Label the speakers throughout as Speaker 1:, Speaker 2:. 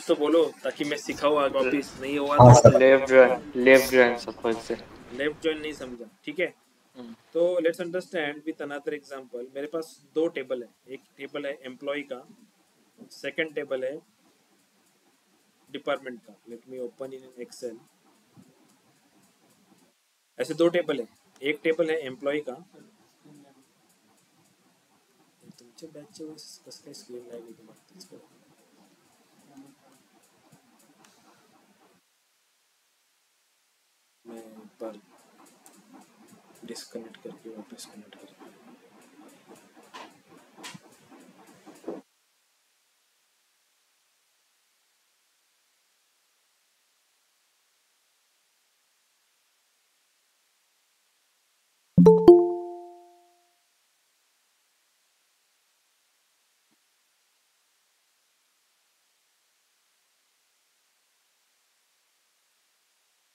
Speaker 1: कुछ तो बोलो ताकि मैं सिखाऊँ आगे वापिस, नहीं हुआ
Speaker 2: हाँ
Speaker 1: तो
Speaker 2: सर।
Speaker 3: लेफ्ट जॉइन सपोज से
Speaker 1: लेफ्ट जॉइन नहीं समझा, ठीक है। तो let's understand with another example. मेरे पास दो टेबल है, एक टेबल है एम्प्लॉय का, सेकंड टेबल है डिपार्टमेंट का। Let me open in Excel. ऐसे दो टेबल है, एक टेबल है एम्प्लॉय का, तुमचे बॅचचे कसं काय स्क्रीन लागली तुम्हाला, मैं एक बार डिस्कनेक्ट करके वापस कनेक्ट करके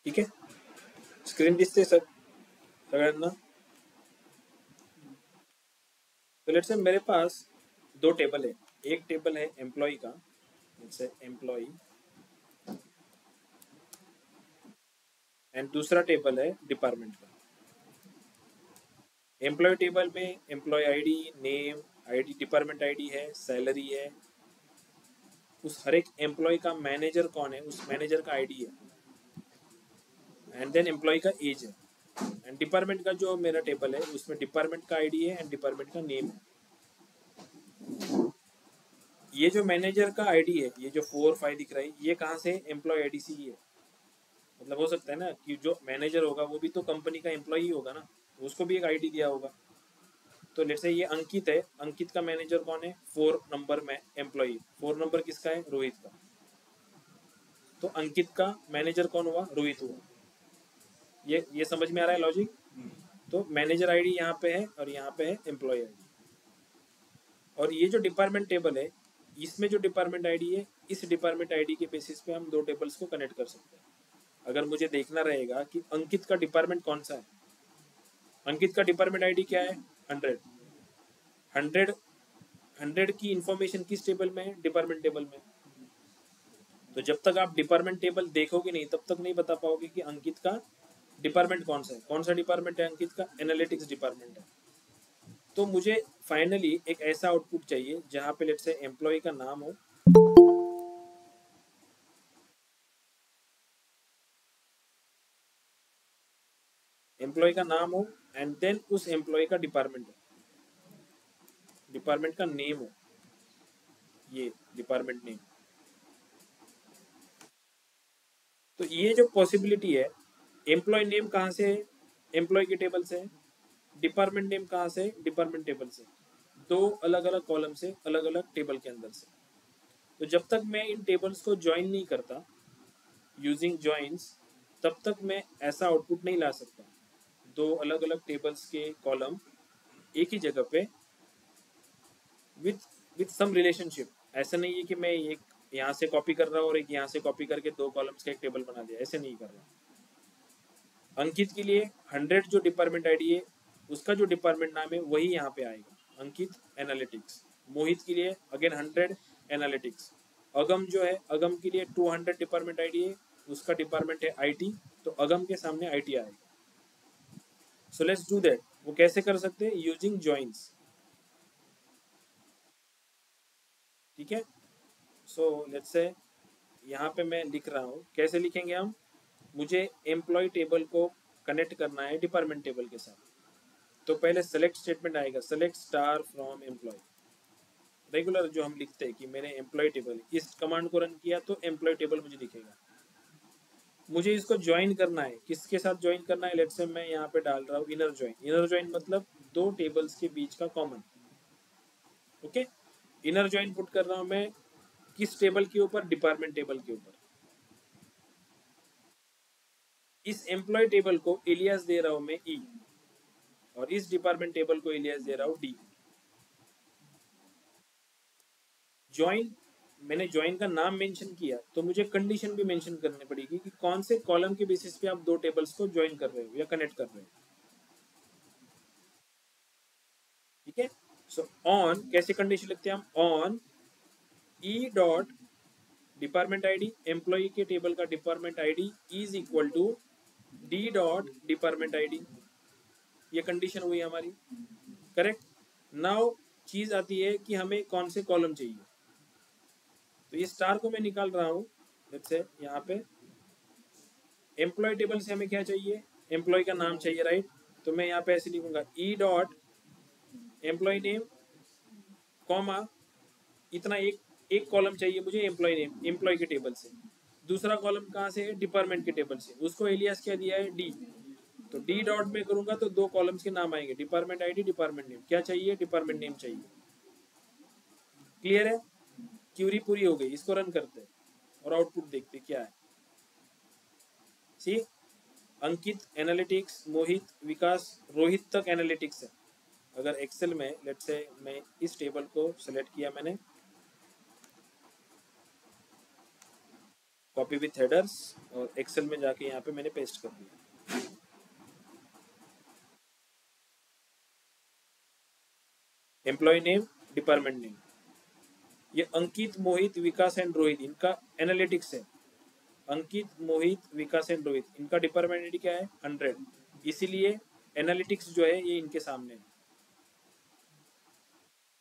Speaker 1: ठीक है। स्क्रीन दिसते सगळ्यांना? तो लेट्स से मेरे पास दो टेबल है, एक टेबल है एम्प्लॉय का, जैसे एम्प्लॉय, एंड दूसरा टेबल है डिपार्टमेंट का। एम्प्लॉय टेबल में employ ID, name, ID, department ID है, सैलरी है, उस हर एक एम्प्लॉय का मैनेजर कौन है उस मैनेजर का आईडी है, एंड देन एम्प्लॉय का एज है। एंड डिपार्टमेंट का जो मेरा टेबल है उसमें डिपार्टमेंट का आईडी है एंड डिपार्टमेंट का नेम है। ये जो मैनेजर का आईडी है, ये जो 4 5 दिख रहा है, ये कहाँ से? एम्प्लॉय आईडी से ही है। मतलब हो सकता है ना कि जो मैनेजर होगा वो भी तो कंपनी का एम्प्लॉय ही होगा ना, उसको भी एक आईडी दिया होगा। तो लेट्स से ये अंकित है, अंकित का मैनेजर कौन है? 4 नंबर में एम्प्लॉय। 4 नंबर किसका है? रोहित का। तो अंकित का मैनेजर कौन हुआ? रोहित हुआ। ये समझ में आ रहा है लॉजिक? तो मैनेजर आईडी यहाँ पे है और यहाँ पे है एम्प्लॉय आईडी। और ये जो डिपार्टमेंट टेबल है, इसमें जो डिपार्टमेंट आईडी है, इस डिपार्टमेंट आईडी के बेसिस पे हम दो टेबल्स को कनेक्ट कर सकते हैं। अगर मुझे देखना रहेगा कि अंकित का डिपार्टमेंट कौन सा है, अंकित का डिपार्टमेंट आईडी क्या है? 100 की इंफॉर्मेशन किस टेबल में है? डिपार्टमेंट टेबल में। तो जब तक आप डिपार्टमेंट टेबल देखोगे नहीं तब तक नहीं बता पाओगे कि अंकित का डिपार्टमेंट कौन सा है। कौन सा डिपार्टमेंट है अंकित का? एनालिटिक्स डिपार्टमेंट है। तो मुझे फाइनली एक ऐसा आउटपुट चाहिए जहां पे लेट्स से एम्प्लॉय का नाम हो, एम्प्लॉय का नाम हो, एंड देन उस एम्प्लॉय का डिपार्टमेंट हो, डिपार्टमेंट का नेम हो, ये डिपार्टमेंट नेम। तो ये जो पॉसिबिलिटी है, एम्प्लॉय नेम कहाँ से है? एम्प्लॉय के टेबल से है। डिपार्टमेंट नेम कहाँ से? डिपार्टमेंट टेबल से। दो अलग अलग कॉलम से, अलग अलग टेबल के अंदर से। तो जब तक मैं इन टेबल्स को ज्वाइन नहीं करता यूजिंग ज्वाइंस, तब तक मैं ऐसा आउटपुट नहीं ला सकता। दो अलग अलग टेबल्स के कॉलम एक ही जगह पे विथ सम रिलेशनशिप। ऐसा नहीं है कि मैं एक यहाँ से कॉपी कर रहा हूँ और एक यहाँ से कॉपी करके दो कॉलम्स का एक टेबल बना दिया, ऐसे नहीं कर रहा। अंकित के लिए 100 जो डिपार्टमेंट आईडी है, उसका जो डिपार्टमेंट नाम है वही यहाँ पे आएगा, अंकित एनालिटिक्स। मोहित के लिए अगेन 100 एनालिटिक्स। अगम जो है, अगम के लिए 200 डिपार्टमेंट आईडी है, उसका डिपार्टमेंट है आईटी, तो अगम के सामने आईटी आएगा। So let's do that. वो कैसे कर सकते हैं? Using joins. ठीक है। सो लेट्स से यहाँ पे मैं लिख रहा हूँ, कैसे लिखेंगे हम? मुझे एम्प्लॉय टेबल को कनेक्ट करना है डिपार्टमेंट टेबल के साथ। तो पहले सेलेक्ट स्टेटमेंट आएगा, select star from employ. Regular जो हम लिखते हैं कि मैंने एम्प्लॉय टेबल, इस कमांड को रन किया तो एम्प्लॉय टेबल मुझे दिखेगा। मुझे इसको ज्वाइन करना है, किसके साथ ज्वाइन करना है? लेट्स से मैं यहाँ पे डाल रहा हूँ इनर ज्वाइन। इनर ज्वाइन मतलब दो टेबल्स के बीच का common. Okay, inner join put कर रहा हूँ मैं किस टेबल के ऊपर? डिपार्टमेंट टेबल के ऊपर। इस एम्प्लॉय टेबल को एलियास दे रहा हूं मैं ई, और इस डिपार्टमेंट टेबल को एलियास दे रहा हूं डी। ज्वाइन, मैंने ज्वाइन का नाम मेंशन किया तो मुझे कंडीशन भी मेंशन करनी पड़ेगी कि कौन से कॉलम के बेसिस पे आप दो टेबल्स को ज्वाइन कर रहे हो या कनेक्ट कर रहे हो। ठीक है। सो ऑन कैसे कंडीशन लिखते हैं हम? On E dot department ID, employ के टेबल का department ID is equal to D dot department ID. ये कंडीशन हुई हमारी, करेक्ट। नाउ चीज आती है कि हमें कौन से कॉलम चाहिए। तो ये स्टार को मैं निकाल रहा हूँ, लेट्स से यहाँ पे एम्प्लॉय टेबल से हमें क्या चाहिए, एम्प्लॉय का नाम चाहिए, राइट। तो मैं यहाँ पे ऐसे लिखूंगा E dot employ name comma इतना, एक कॉलम चाहिए मुझे एम्प्लॉय नेम, एम्प्लॉय के टेबल से। दूसरा कॉलम कहाँ से है, डिपार्टमेंट के टेबल से। उसको एलियास क्या दिया है, डी। तो डी डॉट में करूंगा तो दो कॉलम्स के नाम आएंगे, डिपार्टमेंट आईडी, डिपार्टमेंट नेम। क्या चाहिए, डिपार्टमेंट नेम चाहिए। क्लियर है, क्यूरी पूरी हो गई। इसको रन करते हैं और आउटपुट देखते क्या है। सी अंकित एनालिटिक्स, मोहित, विकास, रोहित तक एनालिटिक्स है। अगर एक्सेल में लेट्स से मैं इस टेबल को सेलेक्ट किया, मैंने कॉपी विथ हेडर्स, और एक्सेल में जाके यहाँ पे मैंने पेस्ट कर दिया। एम्प्लॉय नेम, डिपार्टमेंट नेम, ये अंकित, मोहित, विकास एंड रोहित, इनका एनालिटिक्स है। अंकित, मोहित, विकास एंड रोहित, इनका डिपार्टमेंट आईडी क्या है, 100। इसीलिए एनालिटिक्स जो है ये इनके सामने है।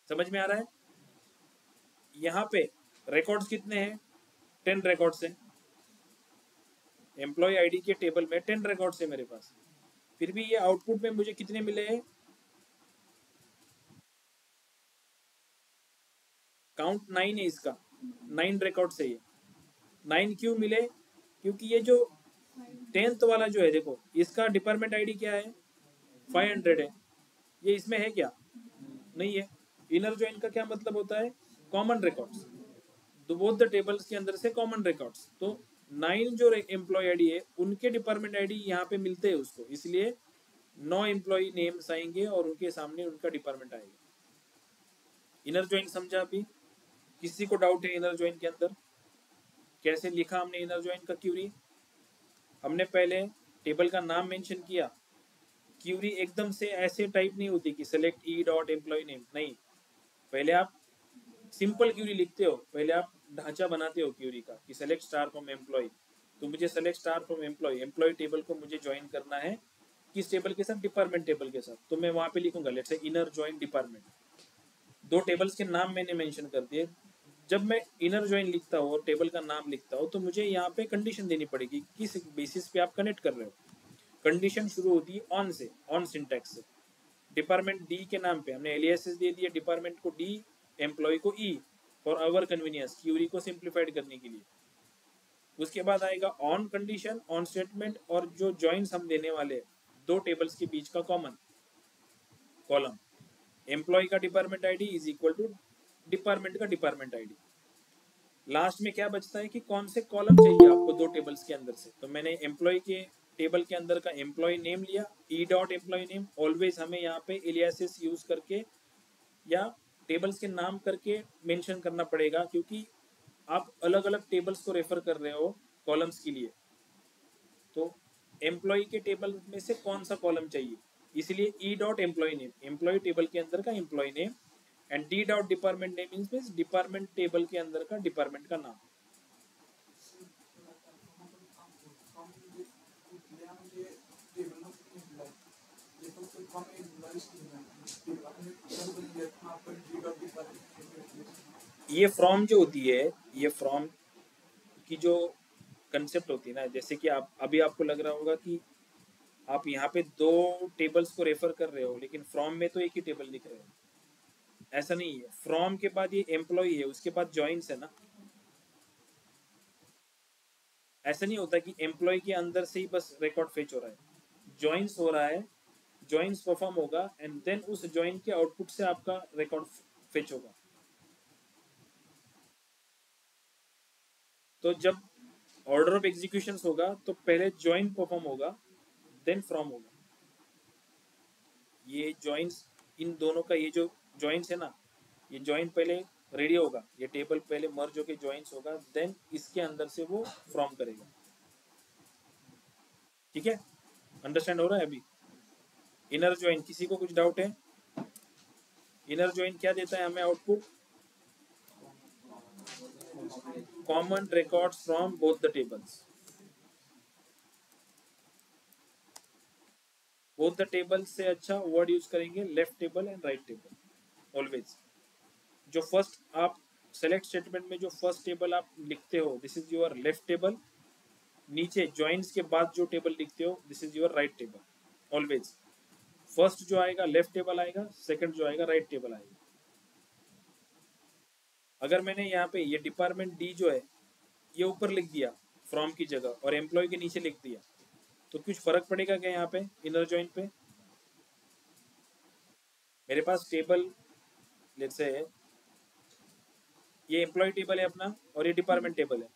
Speaker 1: समझ में आ रहा है। यहाँ पे रिकॉर्ड्स कितने हैं, 10 रिकॉर्ड्स हैं। एम्प्लॉय आईडी के टेबल में 10 रिकॉर्ड्स है मेरे पास। फिर भी ये आउटपुट में मुझे कितने मिले हैं, काउंट 9 है इसका, 9 रिकॉर्ड्स है ये। 9 क्यों मिले, क्योंकि ये जो 10th वाला जो है, देखो इसका डिपार्टमेंट आईडी क्या है, 500 है। ये इसमें है क्या, नहीं है। इनर जॉइन का क्या मतलब होता है, कॉमन रिकॉर्ड्स। तो बोथ द टेबल्स के अंदर से कॉमन रिकॉर्ड्स। तो 9 जो एम्प्लॉय आईडी है उनके डिपार्टमेंट आईडी यहाँ पे मिलते हैं उसको, इसलिए 9 एम्प्लॉय नेम्स आएंगे और उनके सामने उनका डिपार्टमेंट आएगा। इनर जॉइन समझा अभी, किसी को डाउट है इनर जॉइन के अंदर कैसे लिखा हमने इनर जॉइन का क्यूरी। हमने पहले टेबल का नाम मेंशन किया। क्यूरी एकदम से ऐसे टाइप नहीं होती कि select E dot employ name, नहीं। पहले आप सिंपल क्यूरी लिखते हो, पहले आप ढांचा बनाते हो क्यूरी का कि सेलेक्ट स्टार फ्रॉम एम्प्लॉय। तो मुझे select star from employ, employ table को मुझे ज्वाइन करना है किस टेबल के साथ, डिपार्टमेंट टेबल के साथ। तो मैं वहां पे लिखूंगा let's say inner join department. दो टेबल्स के नाम मैंने मेंशन कर दिए। जब मैं इनर ज्वाइन लिखता हूँ और टेबल का नाम लिखता हूँ तो मुझे यहाँ पे कंडीशन देनी पड़ेगी, किस बेसिस पे आप कनेक्ट कर रहे हो। कंडीशन शुरू होती है ऑन से, ऑन सिंटैक्स से। डिपार्टमेंट डी के नाम पे हमने एलियासेस दे दिया, डिपार्टमेंट को डी, एम्प्लॉय को ई, फॉर आवर कन्वीनियंस, क्यूरी को सिंप्लीफाइड करने के लिए। उसके बाद आएगा ऑन कंडीशन, ऑन स्टेटमेंट, और जो जॉइंस हम देने वाले दो टेबल्स के बीच का कॉमन कॉलम। एम्प्लॉय का department ID is equal to department का डिपार्टमेंट आईडी। लास्ट में क्या बचता है कि कौन से कॉलम चाहिए आपको दो टेबल्स के अंदर से। तो मैंने एम्प्लॉय के टेबल के अंदर का एम्प्लॉय नेम लिया, E dot employ name. Always हमें यहाँ पे एलियासेस यूज करके या टेबल्स के नाम करके मेंशन करना पड़ेगा, क्योंकि आप अलग अलग टेबल्स को रेफर कर रहे हो कॉलम्स के लिए। तो एम्प्लॉय के टेबल में से कौन सा कॉलम चाहिए, इसलिए E dot employ name, employee table के अंदर का employee name, and D dot department name means department table के अंदर का डिपार्टमेंट का नाम। ये फ्रॉम जो होती है, ये फ्रॉम की जो कंसेप्ट होती है ना, जैसे कि आप अभी आपको लग रहा होगा कि आप यहाँ पे दो टेबल्स को रेफर कर रहे हो, लेकिन फ्रॉम में तो एक ही टेबल लिख रहे हो। ऐसा नहीं है। फ्रॉम के बाद ये एम्प्लॉय है, उसके बाद जॉइंस है ना। ऐसा नहीं होता कि एम्प्लॉय के अंदर से ही बस रिकॉर्ड फेच हो रहा है, जॉइंस हो रहा है, जॉइंस परफॉर्म होगा, एंड देन उस जॉइन के आउटपुट से आपका रिकॉर्ड फेच होगा। तो जब ऑर्डर ऑफ एग्जीक्यूशन होगा तो पहले जॉइन परफॉर्म होगा, देन फ्रॉम होगा। ये जॉइंस, इन दोनों का ये जो जॉइंस है ना, ये जॉइन पहले रेडी होगा, ये टेबल पहले मर्ज होके जॉइंस होगा, देन इसके अंदर से वो फ्रॉम करेगा। ठीक है, अंडरस्टैंड हो रहा है अभी। इनर जॉइन, किसी को कुछ डाउट है। इनर जॉइन क्या देता है हमें output, common records from both the tables. Both the table से अच्छा वर्ड यूज करेंगे left table and right table always. जो फर्स्ट आप सेलेक्ट स्टेटमेंट में जो फर्स्ट टेबल आप लिखते हो this is your left table, नीचे ज्वाइंट्स के बाद जो टेबल लिखते हो this is your right table always. First जो आएगा लेफ्ट टेबल आएगा, सेकंड जो आएगा राइट टेबल आएगा। अगर मैंने यहाँ पे ये डिपार्टमेंट डी जो है ये ऊपर लिख दिया फ्रॉम की जगह और एम्प्लॉय के नीचे लिख दिया तो कुछ फर्क पड़ेगा क्या यहाँ पे इनर जॉइन पे? मेरे पास टेबल लेट्स से ये एम्प्लॉय टेबल है अपना और ये डिपार्टमेंट टेबल है।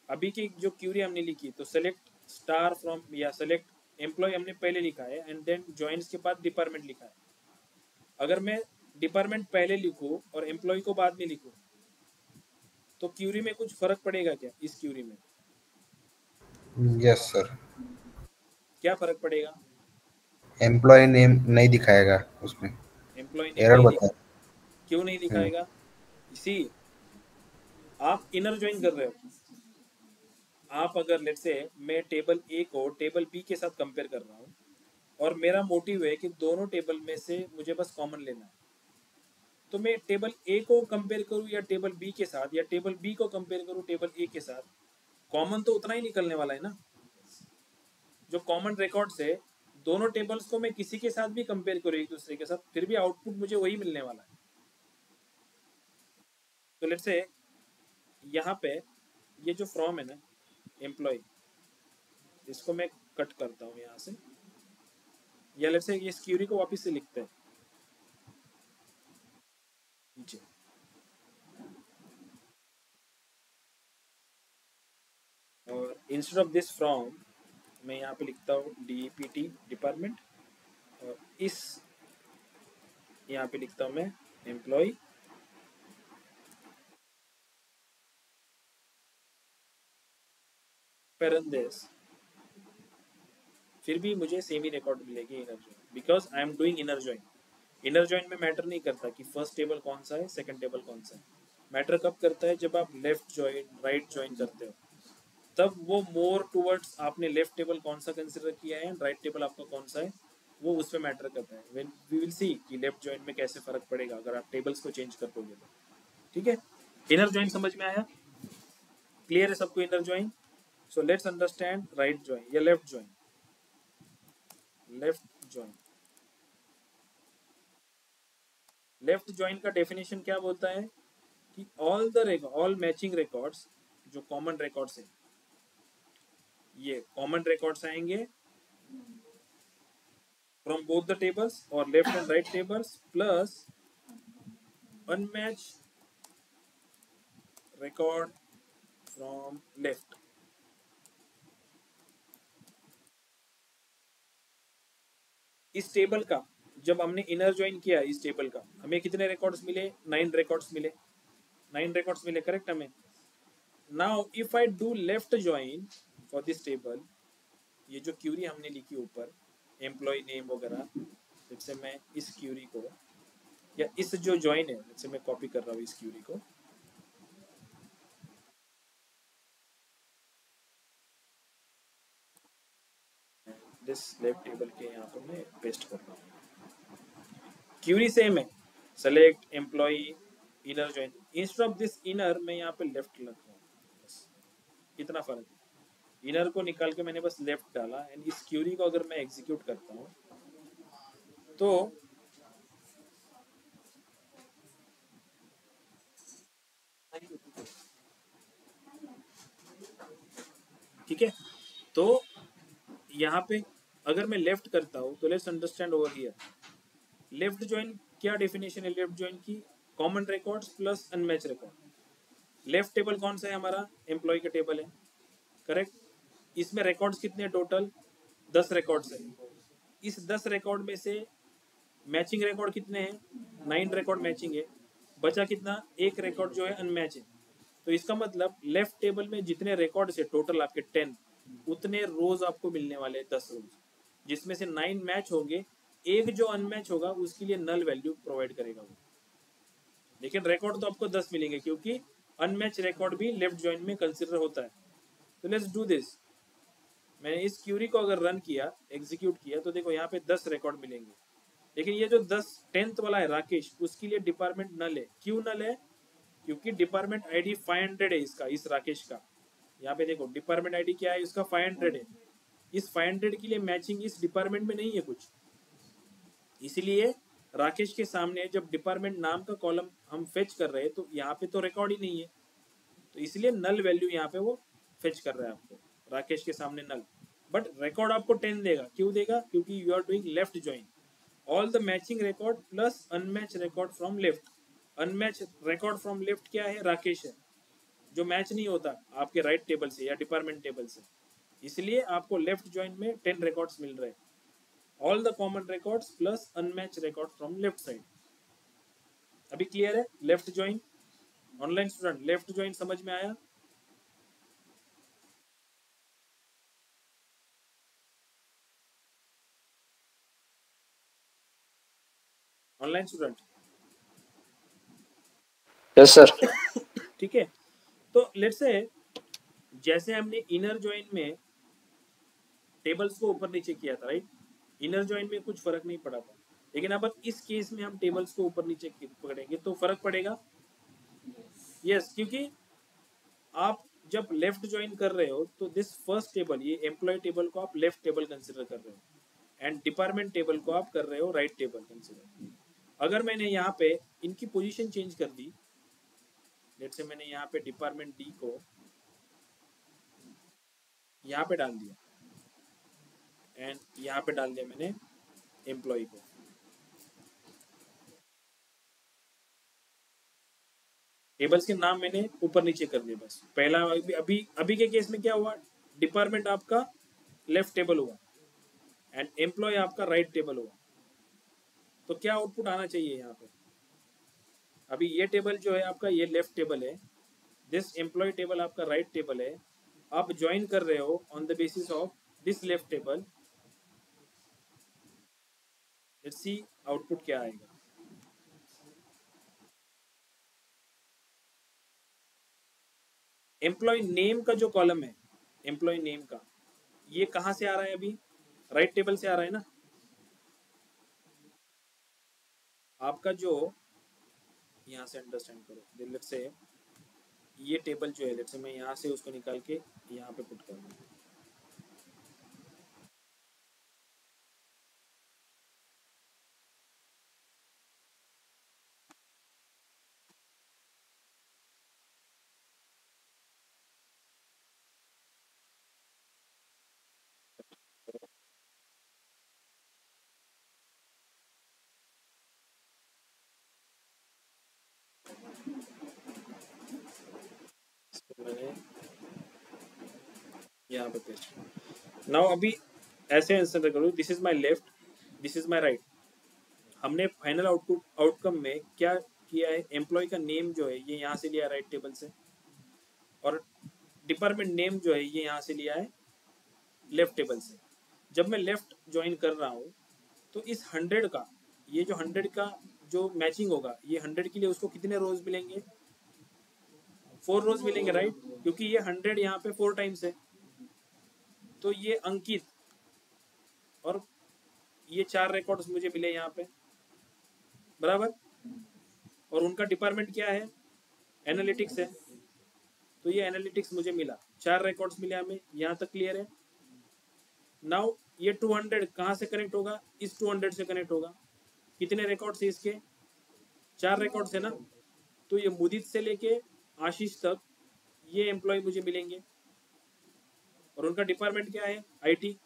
Speaker 1: अभी की जो क्यूरी हमने लिखी तो सेलेक्ट स्टार फ्रॉम या सेलेक्ट एम्प्लॉय हमने पहले लिखा है एंड देन ज्वाइंट्स के बाद डिपार्टमेंट लिखा है। अगर मैं डिपार्टमेंट पहले लिखूं और एम्प्लॉय को बाद में लिखूं तो क्यूरी में कुछ फर्क पड़ेगा क्या? इस क्यूरी में
Speaker 2: यस सर,
Speaker 1: क्या फर्क पड़ेगा?
Speaker 2: एम्प्लॉय नेम नहीं दिखाएगा उसमें,
Speaker 1: एम्प्लॉय नेम
Speaker 2: एरर
Speaker 1: नहीं
Speaker 2: बताए।
Speaker 1: क्यों नहीं दिखाएगा? इसी आप इनर ज्वाइन कर रहे हो। आप अगर लेट्स से मैं टेबल ए को टेबल बी के साथ कंपेयर कर रहा हूँ और मेरा मोटिव है कि दोनों टेबल में से मुझे बस कॉमन लेना है, तो मैं टेबल ए को कंपेयर करूँ या टेबल बी के साथ या टेबल बी को कंपेयर करूँ टेबल ए के साथ, कॉमन तो उतना ही निकलने वाला है ना। जो कॉमन रिकॉर्ड्स है दोनों टेबल्स को मैं किसी के साथ भी कंपेयर करूँ एक दूसरे के साथ फिर भी आउटपुट मुझे वही मिलने वाला है। तो लेट्स से यहाँ पे ये जो फ्रॉम है ना एम्प्लॉय, इसको मैं कट करता हूँ यहाँ से, या लेट्स से इस क्यूरी को वापस से लिखते हैं नीचे। और इंस्टेड ऑफ दिस फ्रॉम मैं यहाँ पे लिखता हूँ DPT डिपार्टमेंट और इस यहाँ पे लिखता हूँ मैं एम्प्लॉय पेरेंथेसिस। फिर भी मुझे सेम ही रिकॉर्ड मिलेगी inner join because I am doing inner join. Inner join में मैटर नहीं करता कि फर्स्ट टेबल कौन सा है सेकंड टेबल कौन सा है। मैटर कब करता है? जब आप लेफ्ट ज्वाइन राइट ज्वाइन करते हो तब वो मोर टुवर्ड्स आपने लेफ्ट टेबल कौन सा कंसिडर किया है राइट टेबल आपका कौन सा है वो उस पर मैटर करता है। व्हेन वी विल सी कि लेफ्ट ज्वाइन में कैसे फर्क पड़ेगा अगर आप टेबल्स को चेंज कर दोगे तो। ठीक है, इनर ज्वाइन समझ में आया? क्लियर है सबको inner join? So let's understand right join या left join. Left join, left join का डेफिनेशन क्या बोलता है कि ऑल मैचिंग रिकॉर्ड्स जो कॉमन रिकॉर्ड्स है ये कॉमन रिकॉर्ड्स आएंगे फ्रॉम बोथ द टेबल्स और left and right tables plus unmatch record from left. इस टेबल का जब हमने इनर ज्वाइन किया इस टेबल का हमें कितने रिकॉर्ड्स मिले? 9 रिकॉर्ड्स मिले। 9 रिकॉर्ड्स मिले करेक्ट हमें। Now if I do left join for this table, ये जो क्यूरी हमने लिखी ऊपर एम्प्लॉय नेम वगैरह, जैसे मैं इस क्यूरी को या इस जो ज्वाइन है जैसे मैं कॉपी कर रहा हूँ इस क्यूरी को, दिस लेफ्ट टेबल के यहाँ पर मैं पेस्ट कर रहा हूँ। क्यूरी सेम है, select employee inner join. Instead of this inner मैं यहाँ पे लेफ्ट लग रहा हूँ, बस इतना फर्क है। इनर को निकाल के मैंने बस लेफ्ट डाला एंड इस क्यूरी को अगर मैं एग्जीक्यूट करता हूँ तो ठीक है। तो यहाँ पे अगर मैं लेफ्ट करता हूँ तो let's understand over here left join क्या डेफिनेशन है लेफ्ट ज्वाइन की? Common records plus unmatch record. Left table कौन सा है हमारा? एम्प्लॉय का टेबल है करेक्ट। इसमें रिकॉर्ड्स कितने टोटल? 10 रिकॉर्ड्स है। इस 10 रिकॉर्ड में से मैचिंग रिकॉर्ड कितने हैं? 9 रिकॉर्ड मैचिंग है, बचा कितना? एक रिकॉर्ड जो है अनमैच है। तो इसका मतलब लेफ्ट टेबल में जितने रिकॉर्ड है टोटल आपके 10, उतने रोज आपको मिलने वाले हैं 10 रोज, जिसमें से 9 मैच होंगे, एक जो अनमैच होगा उसके लिए नल वैल्यू प्रोवाइड करेगा वो। लेकिन रिकॉर्ड तो आपको 10 मिलेंगे क्योंकि अनमैच रिकॉर्ड भी लेफ्ट जॉइन में कंसिडर होता है। तो लेट्स डू दिस। मैंने इस क्यूरी को अगर रन किया, एग्जीक्यूट किया, तो देखो यहाँ पे 10 रिकॉर्ड मिलेंगे। लेकिन ये जो 10th वाला है राकेश, उसके लिए डिपार्टमेंट नल है। क्यों नल है? क्योंकि डिपार्टमेंट आईडी 500 है इसका, इस राकेश का। यहाँ पे देखो डिपार्टमेंट आईडी क्या है इसका, 500 है। इस 500 के लिए मैचिंग इस डिपार्टमेंट में नहीं है कुछ, इसलिए राकेश के सामने जब डिपार्टमेंट नाम का कॉलम हम फेच कर रहे हैं तो यहाँ पे तो रिकॉर्ड ही नहीं है, तो इसलिए नल वैल्यू यहाँ पे वो फेच कर रहा है आपको, राकेश के सामने नल। बट रिकॉर्ड आपको 10 देगा। क्यों देगा? क्योंकि you are doing left join. All the matching record plus unmatch record from left. Unmatch record from left क्या है? राकेश है, जो मैच नहीं होता आपके राइट टेबल से या डिपार्टमेंट टेबल से, इसलिए आपको लेफ्ट ज्वाइन में 10 रिकॉर्ड्स मिल रहे हैं। All the common records plus unmatch record from left side. अभी क्लियर है? Left join online student, left join समझ में आया? Online student
Speaker 3: yes sir.
Speaker 1: ठीक है। तो लेट्स से जैसे हमने इनर ज्वाइन में टेबल्स को ऊपर नीचे किया था, राइट? इनर ज्वाइन में कुछ फर्क नहीं पड़ा था, लेकिन अब इस केस में हम टेबल्स को ऊपर नीचे पकड़ेंगे तो फर्क पड़ेगा। यस, क्योंकि आप जब लेफ्ट ज्वाइन कर रहे हो तो दिस फर्स्ट टेबल, ये एम्प्लॉय टेबल को आप लेफ्ट टेबल कंसिडर कर रहे हो, एंड डिपार्टमेंट टेबल को आप कर रहे हो राइट टेबल कंसिडर। अगर मैंने यहाँ पे इनकी पोजीशन चेंज कर दी, लेट्स से मैंने यहाँ पे डिपार्टमेंट डी को यहाँ पे डाल दिया एंड यहाँ पे डाल दिया मैंने एम्प्लॉय को, टेबल्स के नाम मैंने ऊपर नीचे कर दिए बस। पहला अभी के केस में क्या हुआ? डिपार्टमेंट आपका लेफ्ट टेबल हुआ एंड एम्प्लॉय आपका राइट टेबल हुआ। तो क्या आउटपुट आना चाहिए यहाँ पे? अभी ये टेबल जो है आपका, ये लेफ्ट टेबल है, दिस एम्प्लॉय टेबल आपका राइट टेबल है। आप ज्वाइन कर रहे हो on the basis of this left table. Let's see output क्या आएगा। एम्प्लॉय नेम का जो कॉलम है, एम्प्लॉय नेम का, ये कहाँ से आ रहा है? अभी राइट टेबल से आ रहा है ना आपका। जो यहाँ से अंडरस्टैंड करो, लेट्स से ये टेबल जो है, लेट्स से मैं यहाँ से उसको निकाल के यहाँ पे पुट कर दूँ। मैंने यहाँ पे पेस्ट। नाउ अभी ऐसे आंसर करो, this is my left, this is my right. हमने फाइनल आउटकम में क्या किया है? एम्प्लॉय का नेम जो है ये यहाँ से लिया राइट टेबल से, और डिपार्टमेंट नेम जो है ये यहाँ से लिया है लेफ्ट टेबल से। जब मैं लेफ्ट ज्वाइन कर रहा हूँ तो इस 100 का, ये जो 100 का जो मैचिंग होगा, ये 100 के लिए उसको कितने रोज मिलेंगे? 4 रोज मिलेंगे, राइट? क्योंकि ये 100 यहाँ पे 4 टाइम्स है, तो ये अंकित और ये 4 रिकॉर्ड्स मुझे मिले यहाँ पे, बराबर। और उनका डिपार्टमेंट क्या है? एनालिटिक्स है, तो ये एनालिटिक्स मुझे मिला, 4 रिकॉर्ड्स मिले हमें। यहाँ तक क्लियर है? नाउ ये 200 कहाँ से कनेक्ट होगा? इस 200 से कनेक्ट होगा। कितने रिकॉर्ड्स है इसके? 4 रिकॉर्ड्स है ना। तो ये मुदित से लेके आशीष तक ये एम्प्लॉय मुझे मिलेंगे, और उनका डिपार्टमेंट क्या है? आईटी।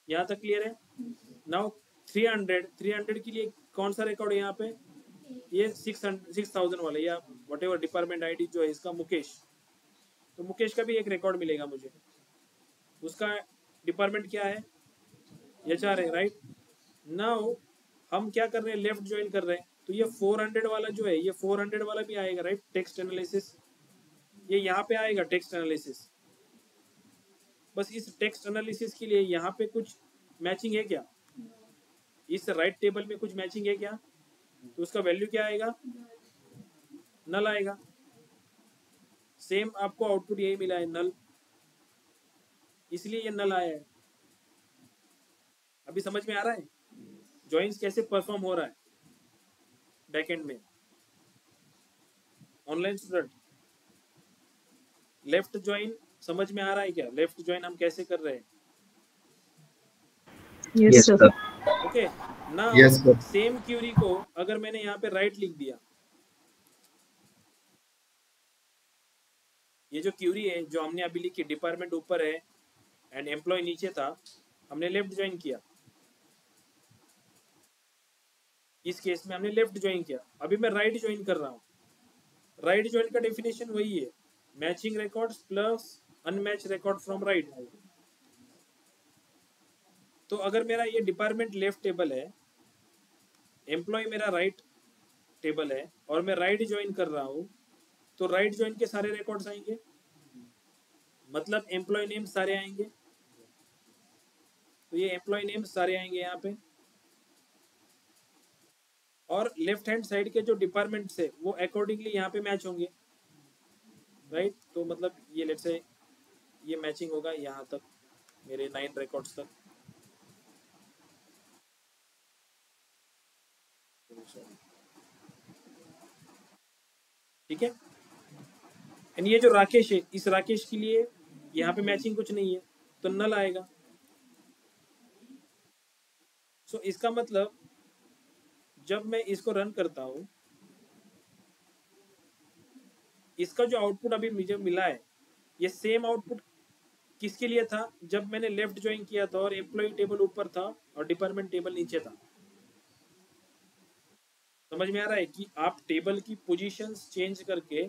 Speaker 1: यहाँ तक क्लियर है? नाउ 300 के लिए कौन सा रिकॉर्ड है यहाँ पे? ये 6000 वाला, या वट एवर डिपार्टमेंट आईडी जो है इसका, मुकेश। तो मुकेश का भी एक रिकॉर्ड मिलेगा मुझे, उसका डिपार्टमेंट क्या है? एचआर है, राइट? नाउ हम क्या कर रहे हैं? लेफ्ट ज्वाइन कर रहे हैं, तो ये 400 वाला जो है, ये 400 वाला भी आएगा, राइट? टेक्स्ट एनालिसिस, ये यहाँ पे आएगा टेक्स्ट एनालिसिस। बस इस टेक्स्ट एनालिसिस के लिए यहाँ पे कुछ मैचिंग है क्या? इस राइट टेबल में कुछ मैचिंग है क्या? तो उसका वैल्यू क्या आएगा, नल आएगा। सेम आपको आउटपुट यही मिला है, नल, इसलिए ये नल आया है। अभी समझ में आ रहा है जॉइंस कैसे परफॉर्म हो रहा है बैकएंड में। ऑनलाइन स्टूडेंट, लेफ्ट ज्वाइन समझ में आ रहा है क्या, लेफ्ट ज्वाइन हम कैसे कर रहे हैं?
Speaker 4: Yes, sir.
Speaker 1: Okay, now
Speaker 2: Yes, sir.
Speaker 1: Same query को अगर मैंने यहाँ पे राइट लिख दिया, ये जो क्यूरी है जो हमने अभी लिखी, डिपार्टमेंट ऊपर है एंड एम्प्लॉय नीचे था, हमने लेफ्ट ज्वाइन किया। इस केस में हमने लेफ्ट ज्वाइन किया, अभी मैं राइट ज्वाइन कर रहा हूँ। राइट ज्वाइन का डेफिनेशन वही है, matching records plus unmatch record from right. तो अगर मेरा ये डिपार्टमेंट लेफ्ट टेबल है, एम्प्लॉय मेरा राइट टेबल है और मैं राइट ज्वाइन कर रहा हूँ, तो राइट ज्वाइन के सारे रिकॉर्ड्स आएंगे, मतलब एम्प्लॉय नेम सारे आएंगे। तो ये एम्प्लॉय नेम सारे आएंगे यहाँ पे, और लेफ्ट हैंड साइड के जो डिपार्टमेंट्स है वो अकॉर्डिंगली यहाँ पे मैच होंगे, राइट। तो मतलब ये लेट्स से ये मैचिंग होगा यहाँ तक, मेरे 9 रिकॉर्ड्स तक। ठीक है, एंड ये जो राकेश है, इस राकेश के लिए यहाँ पे मैचिंग कुछ नहीं है, तो नल आएगा। सो इसका मतलब जब मैं इसको रन करता हूँ, इसका जो आउटपुट अभी मुझे मिला है, ये सेम आउटपुट किसके लिए था, जब मैंने लेफ्ट ज्वाइन किया था और एम्प्लॉय टेबल ऊपर था और डिपार्टमेंट टेबल नीचे था। समझ में आ रहा है कि आप टेबल की पोजीशंस चेंज करके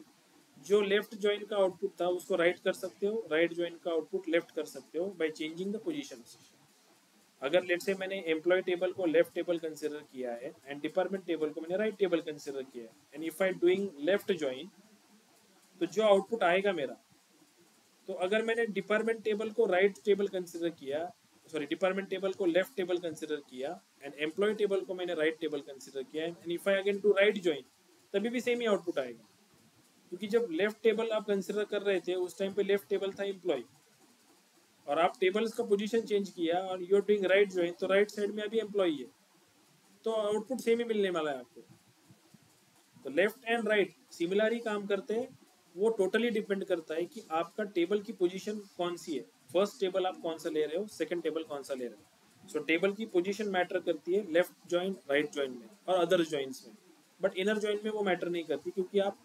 Speaker 1: जो लेफ्ट ज्वाइन का आउटपुट था उसको राइट कर सकते हो, राइट ज्वाइन का आउटपुट लेफ्ट कर सकते हो बाय चेंजिंग द पोजीशंस। अगर लेट से मैंने एम्प्लॉय टेबल को लेफ्ट टेबल कंसीडर किया है एंड डिपार्टमेंट टेबल को मैंने राइट टेबल कंसीडर किया है, and if I doing left join, तो जो आउटपुट आएगा मेरा, तो अगर मैंने डिपार्टमेंट टेबल को राइट टेबल कंसीडर किया, सॉरी डिपार्टमेंट टेबल को लेफ्ट टेबल कंसीडर किया एंड एम्प्लॉय टेबल को मैंने राइट टेबल कंसीडर किया, and if I again to right join, तभी भी सेम ही आउटपुट आएगा। क्योंकि जब लेफ्ट टेबल आप कंसीडर कर रहे थे उस टाइम पे लेफ्ट टेबल था एम्प्लॉय, और आप टेबल्स का पोजीशन चेंज किया और you are doing right join, तो राइट साइड में अभी एम्प्लॉय है, तो आउटपुट सेम ही मिलने वाला है आपको। तो लेफ्ट एंड राइट सिमिलर ही काम करते हैं, वो टोटली डिपेंड करता है कि आपका टेबल की पोजीशन कौन सी है, फर्स्ट टेबल आप कौन सा ले रहे हो, सेकंड टेबल कौन सा ले रहे हो। सो टेबल की पोजीशन मैटर करती है लेफ्ट ज्वाइन, राइट ज्वाइन में और अदर ज्वाइंस में, बट इनर ज्वाइन में वो मैटर नहीं करती, क्योंकि आप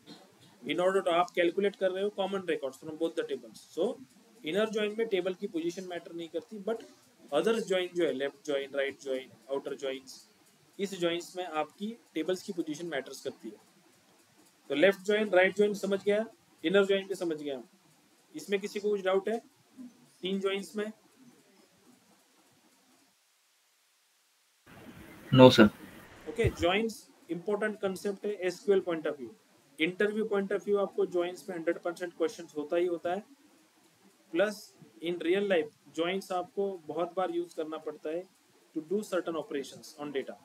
Speaker 1: इन ऑर्डर टू आप कैलकुलेट कर रहे हो common records from both the tables. So inner join में टेबल की पोजीशन मैटर नहीं करती, बट अदर ज्वाइन जो है, left join, right join, outer joins, इस ज्वाइंस में आपकी टेबल्स की पोजीशन मैटर्स करती है। तो लेफ्ट ज्वाइन, राइट ज्वाइन समझ गया, इनर ज्वाइन भी समझ गया। इसमें किसी को कुछ डाउट है 3 ज्वाइंस में?
Speaker 3: No sir.
Speaker 1: Okay, joins important concept है SQL point of view, interview point of view आपको ज्वाइंस में 100% क्वेश्चंस होता ही होता है, plus in real life joins आपको बहुत बार यूज करना पड़ता है to do certain operations on data.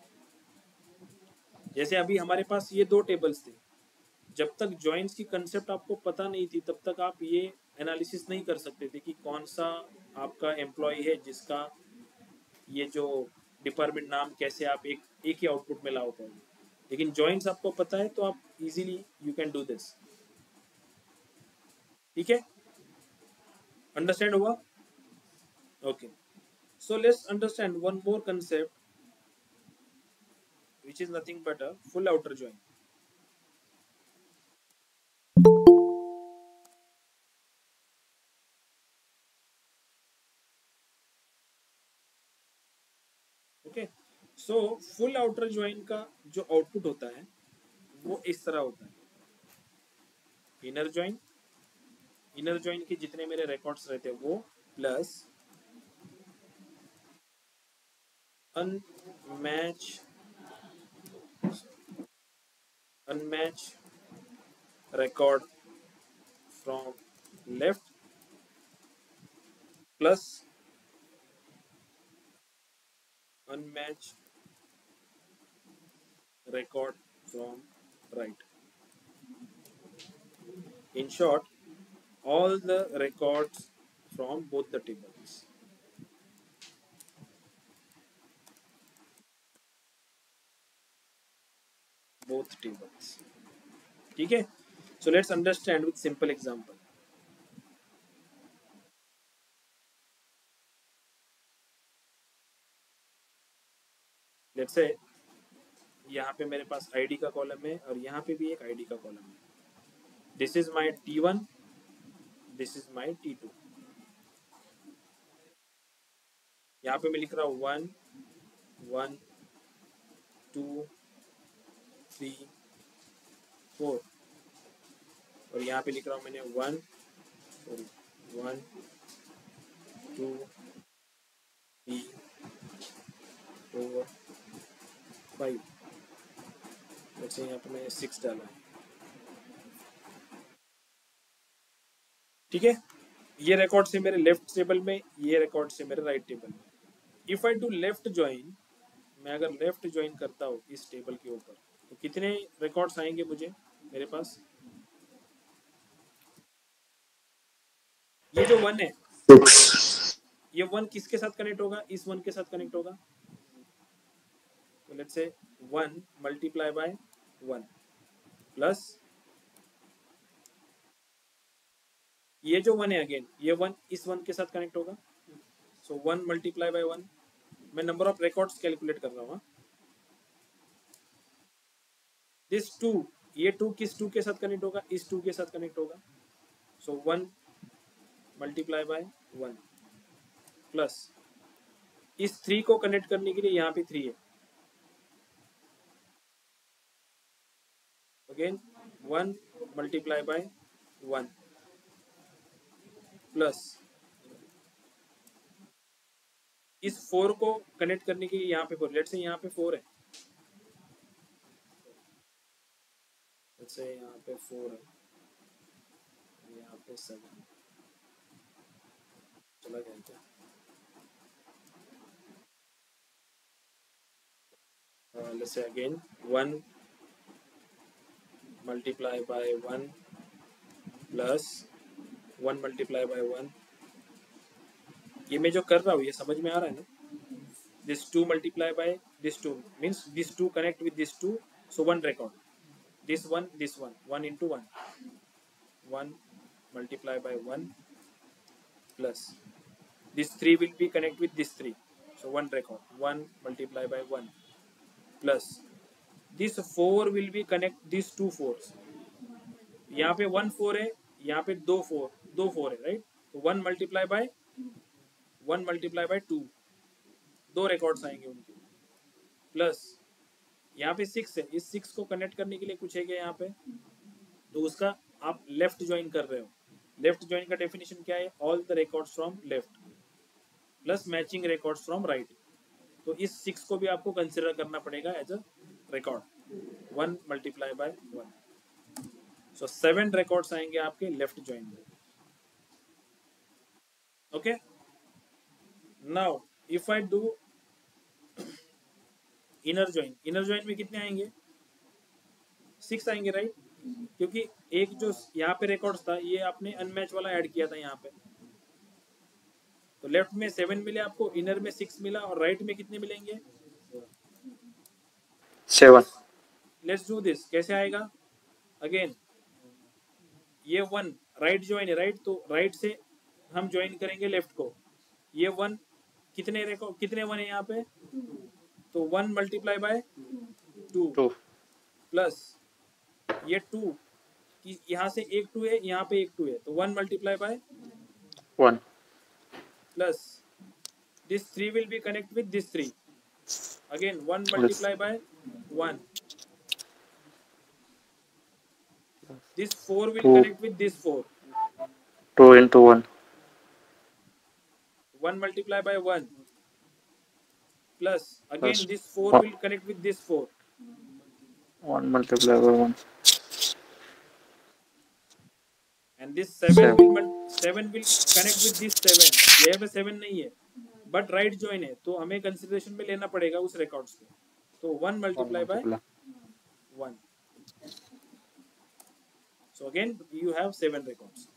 Speaker 1: जैसे अभी हमारे पास ये 2 टेबल्स थे, जब तक ज्वाइंस की कंसेप्ट आपको पता नहीं थी तब तक आप ये एनालिसिस नहीं कर सकते थे कि कौन सा आपका एम्प्लॉय है जिसका ये जो डिपार्टमेंट नाम कैसे आप एक ही आउटपुट में लाओ पाओगे। लेकिन ज्वाइंस आपको पता है तो आप easily you can do this. ठीक है, अंडरस्टैंड हुआ? Okay, so let's understand one more concept which is nothing but a full outer join. Okay, so full outer join का जो आउटपुट होता है वो इस तरह होता है, इनर ज्वाइन, इनर ज्वाइन के जितने मेरे रिकॉर्ड्स रहते हैं वो, plus unmatch record from left plus unmatched record from right. In short, all the records from both the tables. Both tables. ठीक है? So let's understand with simple example. Let's say यहाँ पे मेरे पास ID का column है और यहाँ पे भी एक ID का कॉलम है. This is my T1, this is my T2. यहाँ पे मैं लिख रहा हूँ 1, 1, 2, 3, 4 और यहाँ पे लिख रहा हूँ मैंने 1, 2, 3, 4, 5. जैसे यहाँ पे मैंने 6 डाला है. ठीक है, ये रिकॉर्ड से मेरे लेफ्ट टेबल में, ये रिकॉर्ड से मेरे राइट टेबल में. If I do left join, मैं अगर लेफ्ट ज्वाइन करता हूँ इस टेबल के ऊपर तो कितने रिकॉर्ड्स आएंगे मुझे मेरे पास? ये जो 1 है,
Speaker 3: 6.
Speaker 1: ये 1 किसके साथ कनेक्ट होगा? इस 1 के साथ कनेक्ट होगा. तो let's say 1 multiply by 1 plus ये जो 1 है, अगेन ये 1 इस 1 के साथ कनेक्ट होगा. सो 1 मल्टीप्लाई बाय 1. मैं नंबर ऑफ रिकॉर्ड्स कैलकुलेट कर रहा हूँ. दिस 2, ये 2 किस 2 के साथ कनेक्ट होगा? इस 2 के साथ कनेक्ट होगा. सो 1 मल्टीप्लाई बाय 1 प्लस इस 3 को कनेक्ट करने के लिए यहाँ पे 3 है. अगेन 1 मल्टीप्लाई बाय 1 प्लस इस 4 को कनेक्ट करने के लिए यहाँ पे 4. लेट्स से यहाँ पे 4 है, लेट्स से यहाँ पे 4 है, यहाँ पे 7 चला गया क्या? Let's say again 1 multiply by 1 plus 1 multiply by 1. ये मैं जो कर रहा हूँ ये समझ में आ रहा है ना? This 2 multiply by this 2 means this 2 connect with this 2, so 1 record. This 1, this 1, 1 into 1, 1 multiply by 1 plus this 3 will be connect with this 3, so 1 record. 1 multiply by 1 plus this 4 will be connect this 2 4s. यहाँ पे 1 4 है, यहाँ पे 2 4 है, right? तो 1 multiply bye 2, 2 records आएंगे उनके. Plus यहाँ पे 6 है, इस 6 को कनेक्ट करने के लिए कुछ है क्या यहाँ पे? तो उसका आप लेफ्ट ज्वाइन कर रहे हो. लेफ्ट ज्वाइन का डेफिनेशन क्या है? All the records from left plus matching records from right. तो इस 6 को भी आपको कंसिडर करना पड़ेगा as a record. 1 multiply by 1, so 7 records आएंगे आपके लेफ्ट ज्वाइन में. Okay, now if I do inner join में कितने आएंगे? 6 आएंगे, राइट? क्योंकि एक जो यहाँ पे रिकॉर्ड्स था ये आपने अनमैच वाला ऐड किया था यहाँ पे. तो लेफ्ट में 7 मिले आपको, इनर में 6 मिला और राइट में कितने मिलेंगे?
Speaker 3: 7.
Speaker 1: Let's do this. कैसे आएगा? अगेन ये 1 राइट ज्वाइन है, राइट? तो राइट से हम ज्वाइन करेंगे लेफ्ट को. ये 1 कितने 1 है यहाँ पे? तो 1 मल्टीप्लाई बाय 2 प्लस ये 2 कि यहाँ से एक 2 है, यहाँ पे एक 2 है, तो 1 multiply by
Speaker 3: 1
Speaker 1: plus this 3 will be connect with this 3. Again 1 multiply by 1. This 4 will connect with this 4.
Speaker 3: 2 into 1.
Speaker 1: 1 multiply by 1 plus again
Speaker 3: Plus
Speaker 1: this 4 will connect with this 4.
Speaker 3: 1 multiplied by 1.
Speaker 1: And this 7 will connect with this 7. यहाँ पे 7 नहीं है but right join है, तो हमें consideration में लेना पड़ेगा उस रिकॉर्ड्स को. तो 1 multiply by 1. So again you have 7 records.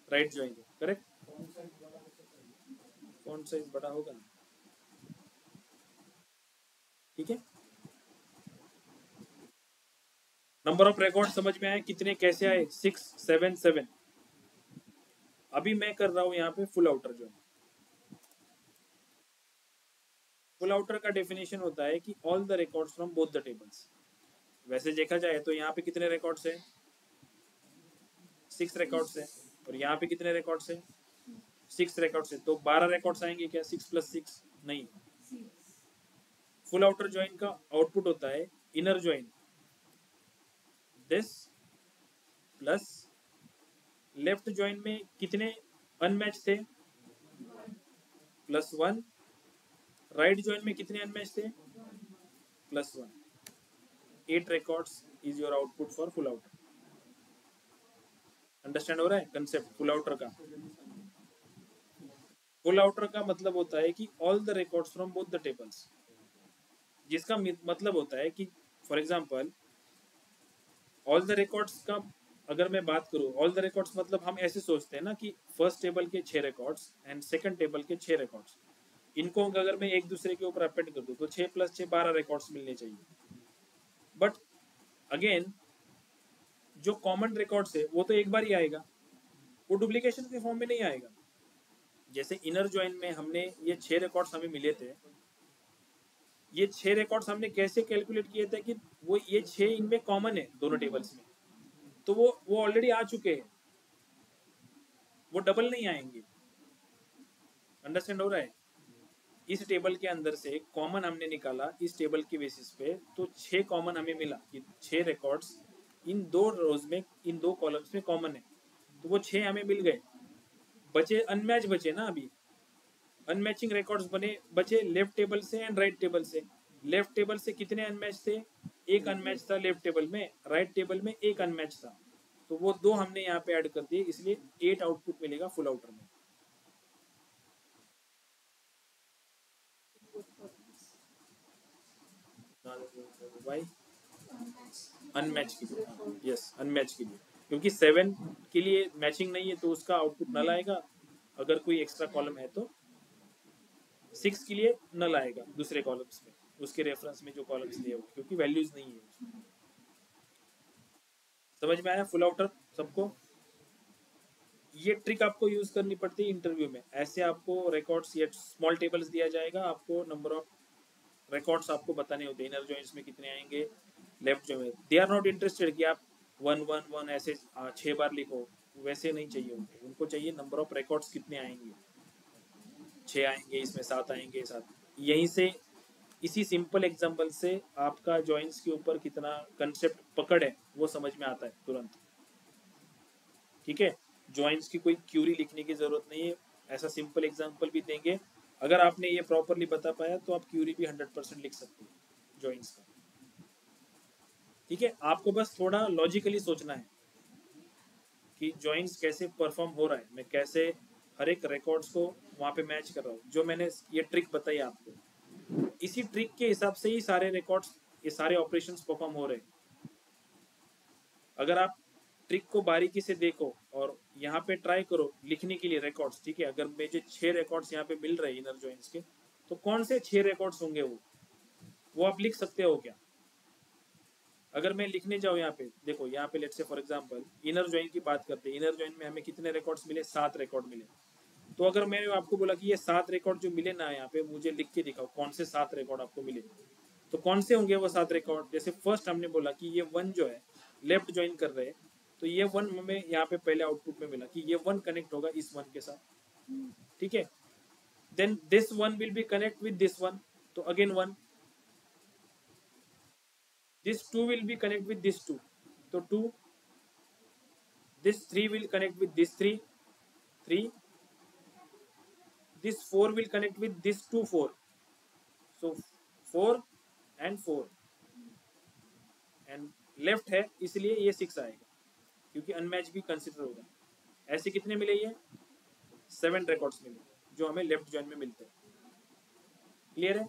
Speaker 1: Right join, correct? Font size बड़ा होगा ना, ठीक है। नंबर ऑफ रिकॉर्ड समझ में आए कितने कैसे आए? 6 7 7। अभी मैं कर रहा हूं यहाँ पे full outer join. Full outer का डेफिनेशन होता है कि all the records from both the tables. वैसे देखा जाए तो यहाँ पे कितने रिकॉर्ड्स है? 6 रिकॉर्ड्स है। और यहाँ पे कितने रिकॉर्ड्स है? 6 रिकॉर्ड्स है। तो 12 रिकॉर्ड्स आएंगे क्या? 6 + 6 नहीं। फुल आउटर ज्वाइन का आउटपुट होता है inner join this plus left join में कितने अनमैच थे? +1। राइट ज्वाइन में कितने अनमैच थे? +1। 8 records is your output for full outer. Understand हो रहा है कंसेप्ट फुल आउटर का? फुल आउटर का मतलब होता है कि all the records from both the tables, जिसका मतलब होता है कि for example all the records का अगर मैं बात करूं, ऑल द रिकॉर्ड्स मतलब हम ऐसे सोचते हैं ना कि फर्स्ट टेबल के 6 रिकॉर्ड्स एंड सेकंड टेबल के 6 रिकॉर्ड्स, इनको अगर मैं एक दूसरे के ऊपर अपेंड कर दूं तो 6 + 6 12 रिकॉर्ड्स मिलने चाहिए। बट अगेन जो कॉमन रिकॉर्ड्स है वो तो एक बार ही आएगा, वो डुप्लीकेशन के फॉर्म में नहीं आएगा। जैसे इनर ज्वाइन में हमने ये 6 रिकॉर्ड्स हमें मिले थे, ये 6 रिकॉर्ड्स हमने कैसे कैलकुलेट किए थे कि वो ये 6 इनमें कॉमन है दोनों टेबल्स में, तो वो ऑलरेडी आ चुके हैं, वो डबल नहीं आएंगे। अंडरस्टैंड हो रहा है? इस टेबल के अंदर से कॉमन हमने निकाला इस टेबल की बेसिस पे, तो 6 कॉमन हमें मिला कि 6 रिकॉर्ड्स इन 2 रोज में, इन 2 कॉलम्स में कॉमन है, तो वो 6 हमें मिल गए। बचे अनमैच बचे ना, अभी अनमैचिंग रिकॉर्ड्स बचे लेफ्ट टेबल से एंड राइट टेबल से। लेफ्ट टेबल से कितने अनमैच थे? एक अनमैच था लेफ्ट टेबल में, राइट टेबल में एक अनमैच था, तो वो 2 हमने यहाँ पे ऐड कर दिए, इसलिए 8 आउटपुट मिलेगा फुल आउटर में। वाई? अनमैच के लिए, यस अनमैच के लिए, क्योंकि 7 के लिए मैचिंग नहीं है तो उसका आउटपुट नल आएगा, अगर कोई एक्स्ट्रा कॉलम है तो 6 के लिए नल आएगा दूसरे कॉलम्स में, उसके रेफरेंस में जो कॉलम्स दिए हुए, क्योंकि वैल्यूज नहीं है उसमें। समझ में आया फुल आउटर सबको? ये ट्रिक आपको यूज करनी पड़ती है इंटरव्यू में। ऐसे आपको रिकॉर्ड्स या स्मॉल टेबल्स दिया जाएगा, आपको नंबर ऑफ रिकॉर्ड्स आपको बताने होते हैं, इनर जॉइंट्स में कितने आएंगे, left joint. They are not interested कि आप 1 1 1 ऐसे 6 बार लिखो, वैसे नहीं चाहिए उनको चाहिए नंबर ऑफ रिकॉर्ड्स कितने आएंगे, 6 आएंगे, इसमें 7 आएंगे, 7। यहीं से इसी सिंपल एग्जांपल से आपका जॉइंट्स के ऊपर कितना कंसेप्ट पकड़ है वो समझ में आता है तुरंत। ठीक है, जॉइंट्स की कोई क्यूरी लिखने की जरूरत नहीं है, ऐसा सिंपल एग्जांपल भी देंगे, अगर आपने ये प्रॉपरली बता पाया तो आप क्यूरी भी 100% लिख सकते हैं जॉइंट्स का। ठीक है, आपको बस थोड़ा लॉजिकली सोचना है कि जॉइंट्स कैसे परफॉर्म हो रहा है, मैं कैसे हर एक रिकॉर्ड्स को वहाँ पे मैच कर रहा हूँ। जो मैंने ये ट्रिक बताई आपको, इसी ट्रिक के हिसाब से ही सारे रिकॉर्ड्स, ये सारे ऑपरेशंस परफॉर्म हो रहे हैं। अगर आप ट्रिक को बारीकी से देखो और यहाँ पे ट्राई करो लिखने के लिए रिकॉर्ड्स, ठीक है, अगर मुझे 6 रिकॉर्ड्स यहाँ पे मिल रहे हैं इनर जॉइंट्स के, तो कौन से 6 रिकॉर्ड्स होंगे वो आप लिख सकते हो क्या? अगर मैं लिखने जाऊँ यहाँ पे, देखो यहाँ पे let's say for example inner joint की बात करते हैं, इनर जॉइंट में हमें कितने रिकॉर्ड्स मिले? 7 रिकॉर्ड मिले। तो अगर मैंने आपको बोला कि ये 7 रिकॉर्ड जो मिले ना, यहाँ पे मुझे लिख के दिखाओ कौन से 7 रिकॉर्ड आपको मिले, तो कौन से होंगे वो 7 रिकॉर्ड? जैसे फर्स्ट हमने बोला कि ये 1 जो है लेफ्ट ज्वाइन कर रहे हैं, तो ये 1 हमें यहाँ पे पहले आउटपुट में मिला कि ये 1 कनेक्ट होगा इस 1 के साथ, ठीक है। Then this 1 will be connect with this 1, तो again 1, this 2 will be connect with this 2, so 2, this 3 will connect with this 3, 3, this 4 will connect with this 2 4, so 4 and 4 and left है इसलिए ये 6 आएगा, क्योंकि अनमैच भी कंसिडर होगा। ऐसे कितने मिले? ये 7 रिकॉर्ड्स मिले जो हमें लेफ्ट जॉइन में मिलते हैं। क्लियर है?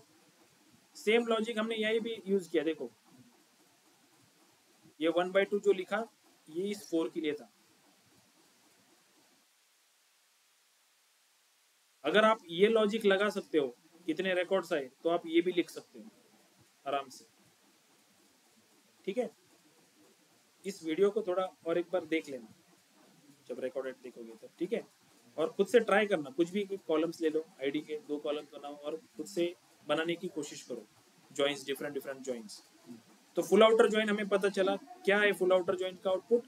Speaker 1: सेम लॉजिक हमने यही भी यूज किया, देखो ये 1/2 जो लिखा ये इस 4 के लिए था। अगर आप ये लॉजिक लगा सकते हो कितने रिकॉर्ड्स आए तो आप ये भी लिख सकते हो आराम से। ठीक है, इस वीडियो को थोड़ा और एक बार देख लेना जब रिकॉर्डेड देखोगे तो। ठीक है, और खुद से ट्राई करना, कुछ भी कॉलम्स ले लो, आईडी के 2 कॉलम्स बनाओ और खुद से बनाने की कोशिश करो जॉइंट्स, डिफरेंट जॉइंट्स। तो फुल आउटर जॉइन हमें पता चला क्या है। फुल आउटर जॉइन का आउटपुट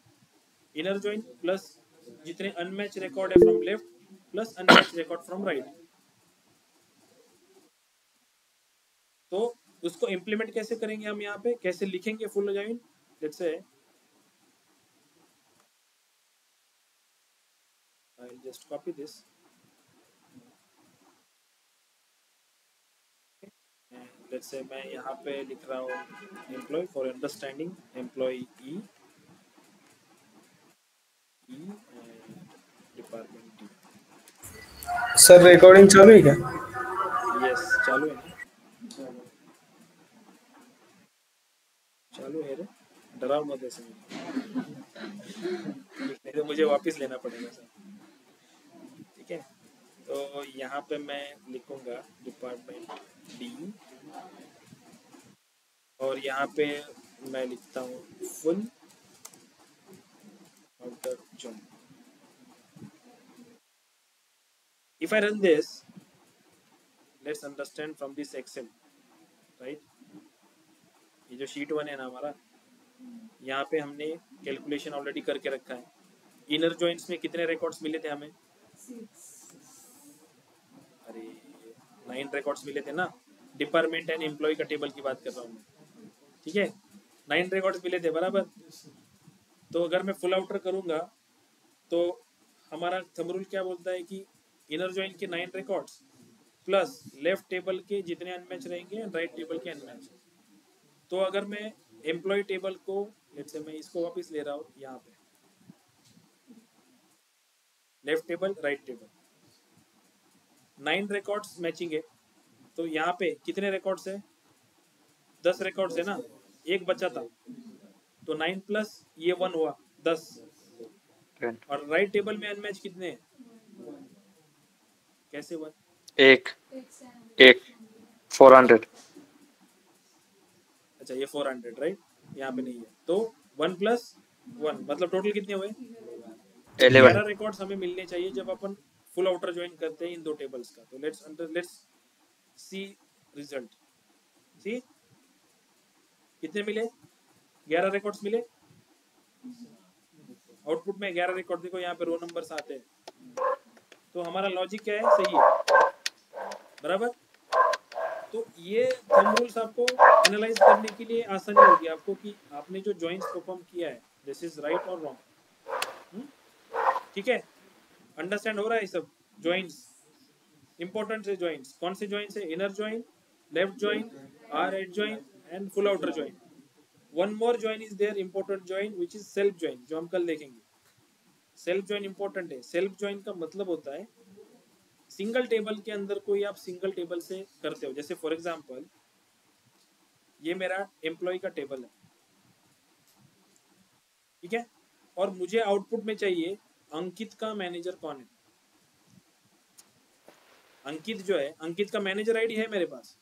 Speaker 1: इनर जॉइन प्लस जितने अनमैच रिकॉर्ड है from left plus unmatch record from right. तो उसको इम्प्लीमेंट कैसे करेंगे हम, यहाँ पे कैसे लिखेंगे full join. Let's say I'll just copy this and let's say मैं यहाँ पे लिख रहा हूँ employee for understanding employee E and department D।
Speaker 4: Sir recording चालू है क्या?
Speaker 1: यस चालू है ना, चालू है रे, डराओ मत ऐसे नहीं तो मुझे वापस लेना पड़ेगा सर। ठीक है, तो यहाँ पे मैं लिखूंगा डिपार्टमेंट डी और यहाँ पे मैं लिखता हूँ full outer join. If I run this, let's understand from this Excel, right? ये जो शीट 1 है ना हमारा, यहाँ पे हमने कैलकुलेशन ऑलरेडी करके रखा है। इनर जॉइंट्स में कितने रिकॉर्ड्स मिले थे हमें? 9 रिकॉर्ड्स मिले थे ना। डिपार्टमेंट एंड एम्प्लॉय का टेबल की बात कर रहा हूँ मैं। ठीक है, 9 रिकॉर्ड्स मिले थे बराबर। तो अगर मैं फुल आउटर करूंगा तो हमारा थंब रूल क्या बोलता है कि इनर जॉइन के 9 रिकॉर्ड्स प्लस लेफ्ट टेबल के जितने अनमैच रहेंगे एंड राइट टेबल के अनमैच। तो अगर मैं एम्प्लॉय टेबल को, लेट्स से मैं इसको वापस ले रहा हूँ यहाँ पे, left table right table, 9 records matching है। तो यहाँ पे कितने रिकॉर्ड्स है? 10 रिकॉर्ड्स है ना, एक बचा था तो 9 प्लस ये 1 हुआ 10। और राइट टेबल में अनमैच कितने हैं? कैसे 1?
Speaker 3: एक 400।
Speaker 1: अच्छा ये 400 राइट, यहाँ पे नहीं है तो 1 प्लस 1 मतलब टोटल कितने हुए? 11 रिकॉर्ड्स हमें मिलने चाहिए जब अपन फुल आउटर ज्वाइन करते हैं इन दो टेबल्स का। तो लेट्स सी रिजल्ट। सी कितने मिले? 11 रिकॉर्ड्स मिले। आउटपुट में 11 रिकॉर्ड, देखो यहाँ पे रो नंबर्स आते हैं। तो हमारा लॉजिक क्या है? सही है बराबर। तो ये थंब रूल्स आपको एनालाइज करने के लिए आसानी होगी आपको कि आपने जो जॉइंट्स परफॉर्म किया है दिस इज राइट और रॉन्ग। ठीक है, अंडरस्टैंड हो रहा है सब? जॉइंट्स इंपॉर्टेंट है। जॉइंट्स कौन से जॉइंट्स है? Inner join, left join, right join and full outer join. One more join is there, important join which is self join, जो हम कल देखेंगे। सेल्फ जॉइन इंपॉर्टेंट है। सेल्फ जॉइन का मतलब होता है सिंगल टेबल के अंदर कोई आप सिंगल टेबल से करते हो। जैसे फॉर एग्जांपल ये मेरा एम्प्लॉय का टेबल है, ठीक है, और मुझे आउटपुट में चाहिए अंकित का मैनेजर कौन है। अंकित जो है, अंकित का मैनेजर आईडी है मेरे पास।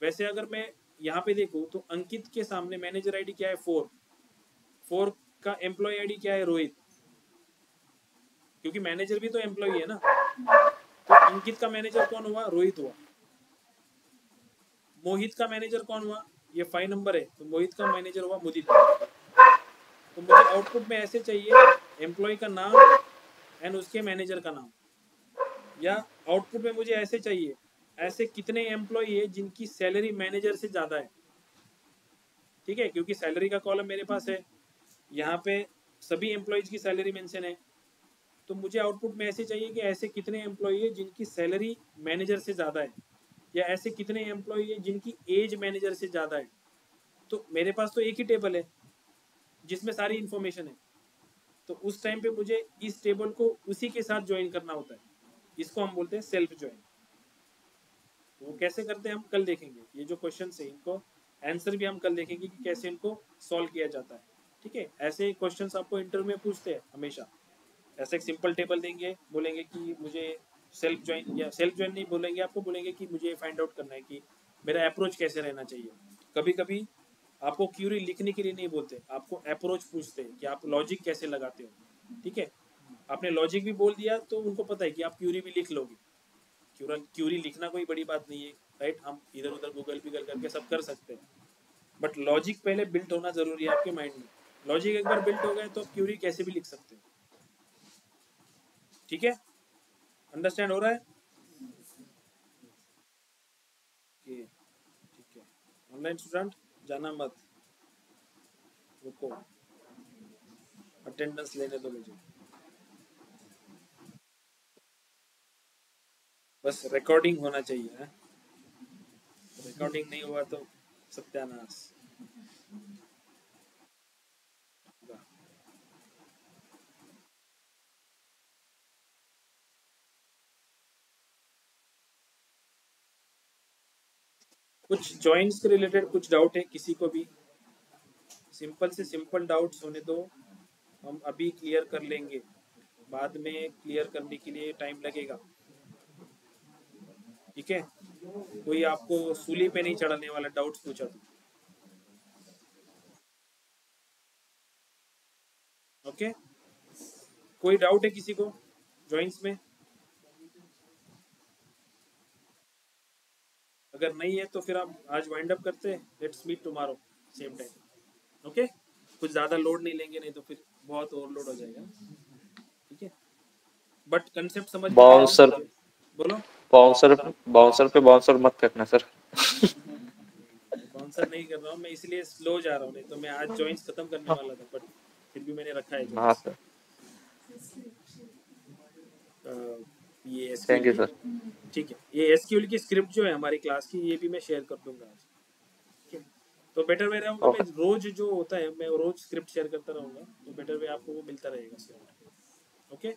Speaker 1: वैसे अगर मैं यहाँ पे देखूं तो अंकित के सामने मैनेजर आईडी क्या है? 4 का एम्प्लॉय आईडी क्या है? रोहित, क्योंकि मैनेजर भी तो एम्प्लॉय है ना। तो अंकित का मैनेजर कौन हुआ? रोहित हुआ। मोहित का मैनेजर कौन हुआ? ये 5 नंबर है तो मोहित का मैनेजर हुआ मुदित। तो मुझे आउटपुट में ऐसे चाहिए एम्प्लॉय का नाम एंड उसके मैनेजर का नाम, या आउटपुट में मुझे ऐसे चाहिए ऐसे कितने एम्प्लॉय है जिनकी सैलरी मैनेजर से ज्यादा है। ठीक है, क्योंकि सैलरी का कॉलम मेरे पास है, यहाँ पे सभी एम्प्लॉयज की सैलरी मेंशन है। तो मुझे आउटपुट में ऐसे चाहिए कि ऐसे कितने एम्प्लॉय है जिनकी सैलरी मैनेजर से ज्यादा है, या ऐसे कितने एम्प्लॉय है जिनकी एज मैनेजर से ज्यादा है। तो मेरे पास तो एक ही टेबल है जिसमें सारी इंफॉर्मेशन है। तो उस टाइम पे मुझे इस टेबल को उसी के साथ ज्वाइन करना होता है। इसको हम बोलते हैं सेल्फ ज्वाइन। वो कैसे करते हैं हम कल देखेंगे। ये जो क्वेश्चन है इनको आंसर भी हम कल देखेंगे कि कैसे इनको सॉल्व किया जाता है। ठीक है, ऐसे क्वेश्चंस आपको इंटरव्यू में पूछते हैं हमेशा। ऐसे एक सिंपल टेबल देंगे, बोलेंगे कि मुझे सेल्फ ज्वाइन, या सेल्फ ज्वाइन नहीं बोलेंगे आपको, बोलेंगे कि मुझे फाइंड आउट करना है कि मेरा अप्रोच कैसे रहना चाहिए। कभी कभी आपको क्यूरी लिखने के लिए नहीं बोलते, आपको अप्रोच पूछते हैं कि आप लॉजिक कैसे लगाते हो। ठीक है, आपने लॉजिक भी बोल दिया तो उनको पता है कि आप क्यूरी भी लिख लोगे। क्यूरी लिखना कोई बड़ी बात नहीं है, राइट, हम इधर उधर गूगल पिगल करके सब कर सकते हैं, बट लॉजिक पहले बिल्ट होना जरूरी है आपके माइंड में। लॉजिक एक बार बिल्ट हो गया तो आप क्यूरी कैसे भी लिख सकते हो। ठीक है, अंडरस्टैंड हो रहा है? ठीक है, ऑनलाइन स्टूडेंट जाना मत, रुको, अटेंडेंस लेने दो मुझे, बस रिकॉर्डिंग होना चाहिए है? रिकॉर्डिंग नहीं हुआ तो सत्यानाश। कुछ जॉइंट्स के रिलेटेड कुछ डाउट है किसी को भी? सिंपल से सिंपल डाउट्स होने दो, हम अभी क्लियर कर लेंगे, बाद में क्लियर करने के लिए टाइम लगेगा। ठीक है, कोई आपको सूली पे नहीं चढ़ाने वाला, डाउट्स पूछा तो। ओके, कोई डाउट है किसी को जॉइंट्स में? अगर नहीं है तो फिर आप आज वाइंड अप करते हैं, let's meet tomorrow same time. Okay, कुछ ज़्यादा लोड नहीं लेंगे, नहीं तो फिर बहुत ओवरलोड हो जाएगा। ठीक है, बट कंसेप्ट समझ में आया?
Speaker 3: बाउंसर
Speaker 1: बोलो।
Speaker 3: बाउंसर बाउंसर पे बाउंसर मत फेंकना सर।
Speaker 1: बाउंसर नहीं कर रहा हूँ मैं, इसलिए स्लो जा रहा हूँ, नहीं तो मैं आज जॉइंट्स खत्म करने वाला था, बट फिर भी मैंने रखा है
Speaker 3: हाँ
Speaker 1: joints।
Speaker 3: सर,
Speaker 1: ये
Speaker 3: थैंक यू
Speaker 1: SQL
Speaker 3: सर।
Speaker 1: की, ठीक है, ये SQL की स्क्रिप्ट जो है हमारी क्लास की, ये भी मैं शेयर कर दूंगा आज। ठीक है, तो बेटर वे रहूँगा मैं
Speaker 3: ओके
Speaker 1: रोज जो होता है मैं रोज स्क्रिप्ट शेयर करता रहूँगा, तो बेटर वे आपको वो मिलता रहेगा स्क्रिप्ट। ओके,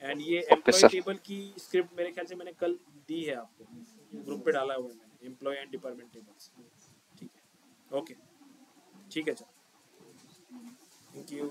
Speaker 1: एंड ये
Speaker 3: ओके
Speaker 1: एम्प्लॉय
Speaker 3: सर।
Speaker 1: टेबल की स्क्रिप्ट मेरे ख्याल से मैंने कल दी है आपको, ग्रुप पे डाला हुआ है मैंने, एम्प्लॉय एंड डिपार्टमेंट टेबल्स। ठीक है, ओके, ठीक है, चलो, थैंक यू।